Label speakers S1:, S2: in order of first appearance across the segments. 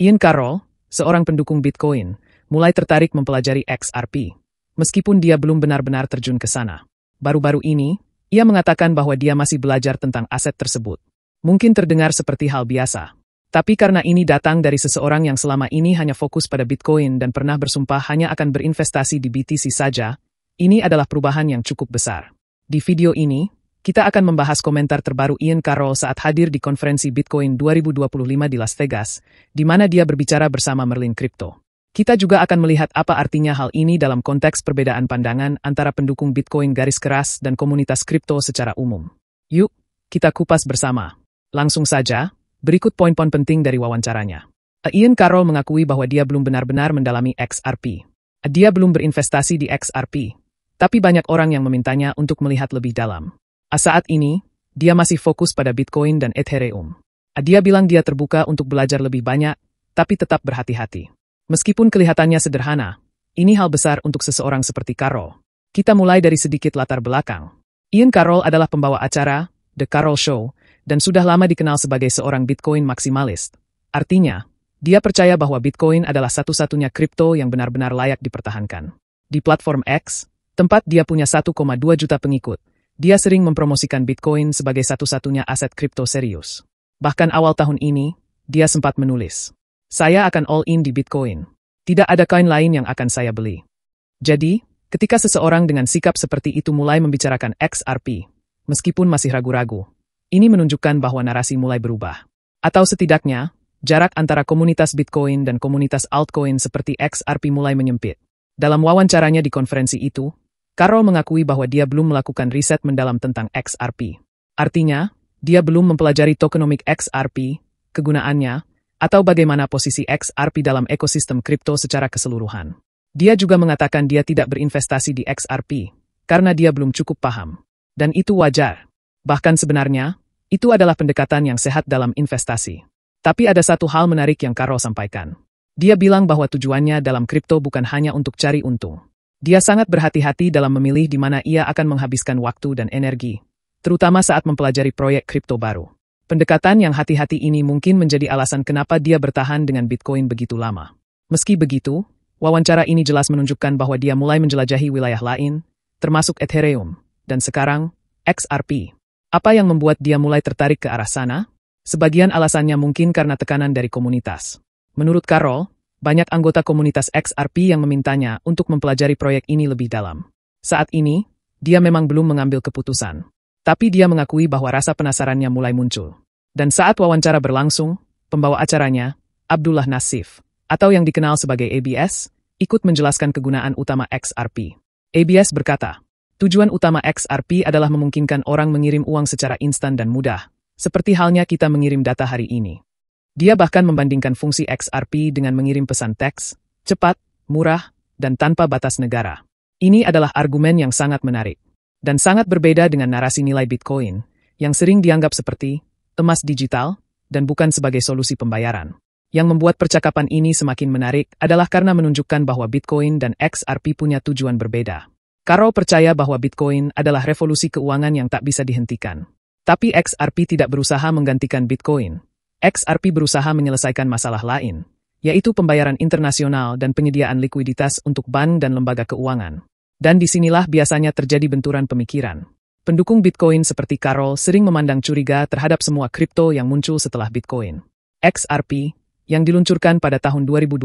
S1: Ian Carroll, seorang pendukung Bitcoin, mulai tertarik mempelajari XRP. Meskipun dia belum benar-benar terjun ke sana. Baru-baru ini, ia mengatakan bahwa dia masih belajar tentang aset tersebut. Mungkin terdengar seperti hal biasa. Tapi karena ini datang dari seseorang yang selama ini hanya fokus pada Bitcoin dan pernah bersumpah hanya akan berinvestasi di BTC saja, ini adalah perubahan yang cukup besar. Di video ini, kita akan membahas komentar terbaru Ian Carroll saat hadir di konferensi Bitcoin 2025 di Las Vegas, di mana dia berbicara bersama Merlin Crypto. Kita juga akan melihat apa artinya hal ini dalam konteks perbedaan pandangan antara pendukung Bitcoin garis keras dan komunitas kripto secara umum. Yuk, kita kupas bersama. Langsung saja, berikut poin-poin penting dari wawancaranya. Ian Carroll mengakui bahwa dia belum benar-benar mendalami XRP. Dia belum berinvestasi di XRP, tapi banyak orang yang memintanya untuk melihat lebih dalam. Saat ini, dia masih fokus pada Bitcoin dan Ethereum. Dia bilang dia terbuka untuk belajar lebih banyak, tapi tetap berhati-hati. Meskipun kelihatannya sederhana, ini hal besar untuk seseorang seperti Carroll. Kita mulai dari sedikit latar belakang. Ian Carroll adalah pembawa acara, The Carroll Show, dan sudah lama dikenal sebagai seorang Bitcoin maksimalis. Artinya, dia percaya bahwa Bitcoin adalah satu-satunya kripto yang benar-benar layak dipertahankan. Di platform X, tempat dia punya 1,2 juta pengikut, dia sering mempromosikan Bitcoin sebagai satu-satunya aset kripto serius. Bahkan awal tahun ini, dia sempat menulis, "Saya akan all-in di Bitcoin. Tidak ada koin lain yang akan saya beli." Jadi, ketika seseorang dengan sikap seperti itu mulai membicarakan XRP, meskipun masih ragu-ragu, ini menunjukkan bahwa narasi mulai berubah. Atau setidaknya, jarak antara komunitas Bitcoin dan komunitas altcoin seperti XRP mulai menyempit. Dalam wawancaranya di konferensi itu, Carroll mengakui bahwa dia belum melakukan riset mendalam tentang XRP. Artinya, dia belum mempelajari tokenomics XRP, kegunaannya, atau bagaimana posisi XRP dalam ekosistem kripto secara keseluruhan. Dia juga mengatakan dia tidak berinvestasi di XRP, karena dia belum cukup paham. Dan itu wajar. Bahkan sebenarnya, itu adalah pendekatan yang sehat dalam investasi. Tapi ada satu hal menarik yang Carroll sampaikan. Dia bilang bahwa tujuannya dalam kripto bukan hanya untuk cari untung. Dia sangat berhati-hati dalam memilih di mana ia akan menghabiskan waktu dan energi, terutama saat mempelajari proyek kripto baru. Pendekatan yang hati-hati ini mungkin menjadi alasan kenapa dia bertahan dengan Bitcoin begitu lama. Meski begitu, wawancara ini jelas menunjukkan bahwa dia mulai menjelajahi wilayah lain, termasuk Ethereum, dan sekarang, XRP. Apa yang membuat dia mulai tertarik ke arah sana? Sebagian alasannya mungkin karena tekanan dari komunitas. Menurut Carroll, banyak anggota komunitas XRP yang memintanya untuk mempelajari proyek ini lebih dalam. Saat ini, dia memang belum mengambil keputusan. Tapi dia mengakui bahwa rasa penasarannya mulai muncul. Dan saat wawancara berlangsung, pembawa acaranya, Abdullah Nassif, atau yang dikenal sebagai ABS, ikut menjelaskan kegunaan utama XRP. ABS berkata, tujuan utama XRP adalah memungkinkan orang mengirim uang secara instan dan mudah, seperti halnya kita mengirim data hari ini. Dia bahkan membandingkan fungsi XRP dengan mengirim pesan teks, cepat, murah, dan tanpa batas negara. Ini adalah argumen yang sangat menarik. Dan sangat berbeda dengan narasi nilai Bitcoin, yang sering dianggap seperti emas digital, dan bukan sebagai solusi pembayaran. Yang membuat percakapan ini semakin menarik adalah karena menunjukkan bahwa Bitcoin dan XRP punya tujuan berbeda. Carroll percaya bahwa Bitcoin adalah revolusi keuangan yang tak bisa dihentikan. Tapi XRP tidak berusaha menggantikan Bitcoin. XRP berusaha menyelesaikan masalah lain, yaitu pembayaran internasional dan penyediaan likuiditas untuk bank dan lembaga keuangan. Dan disinilah biasanya terjadi benturan pemikiran. Pendukung Bitcoin seperti Carroll sering memandang curiga terhadap semua kripto yang muncul setelah Bitcoin. XRP, yang diluncurkan pada tahun 2012,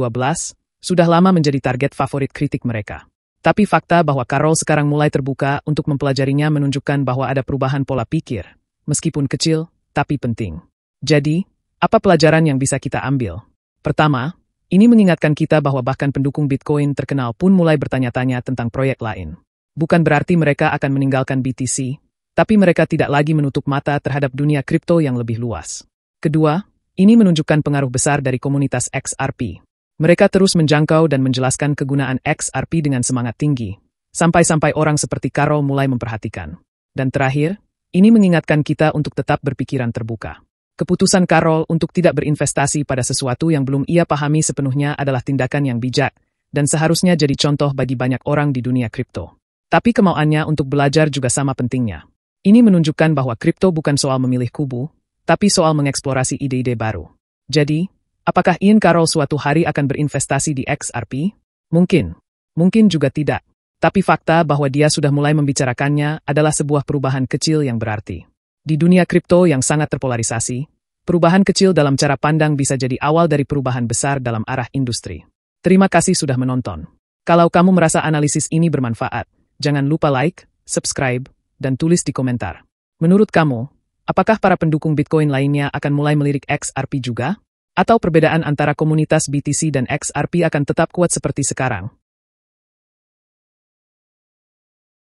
S1: sudah lama menjadi target favorit kritik mereka. Tapi fakta bahwa Carroll sekarang mulai terbuka untuk mempelajarinya menunjukkan bahwa ada perubahan pola pikir, meskipun kecil, tapi penting. Jadi, apa pelajaran yang bisa kita ambil? Pertama, ini mengingatkan kita bahwa bahkan pendukung Bitcoin terkenal pun mulai bertanya-tanya tentang proyek lain. Bukan berarti mereka akan meninggalkan BTC, tapi mereka tidak lagi menutup mata terhadap dunia kripto yang lebih luas. Kedua, ini menunjukkan pengaruh besar dari komunitas XRP. Mereka terus menjangkau dan menjelaskan kegunaan XRP dengan semangat tinggi, sampai-sampai orang seperti Carroll mulai memperhatikan. Dan terakhir, ini mengingatkan kita untuk tetap berpikiran terbuka. Keputusan Carroll untuk tidak berinvestasi pada sesuatu yang belum ia pahami sepenuhnya adalah tindakan yang bijak, dan seharusnya jadi contoh bagi banyak orang di dunia kripto. Tapi kemauannya untuk belajar juga sama pentingnya. Ini menunjukkan bahwa kripto bukan soal memilih kubu, tapi soal mengeksplorasi ide-ide baru. Jadi, Apakah Ian Carroll suatu hari akan berinvestasi di XRP? Mungkin. Mungkin juga tidak. Tapi fakta bahwa dia sudah mulai membicarakannya adalah sebuah perubahan kecil yang berarti. Di dunia kripto yang sangat terpolarisasi, perubahan kecil dalam cara pandang bisa jadi awal dari perubahan besar dalam arah industri. Terima kasih sudah menonton. Kalau kamu merasa analisis ini bermanfaat, jangan lupa like, subscribe, dan tulis di komentar. Menurut kamu, apakah para pendukung Bitcoin lainnya akan mulai melirik XRP juga? Atau perbedaan antara komunitas BTC dan XRP akan tetap kuat seperti sekarang?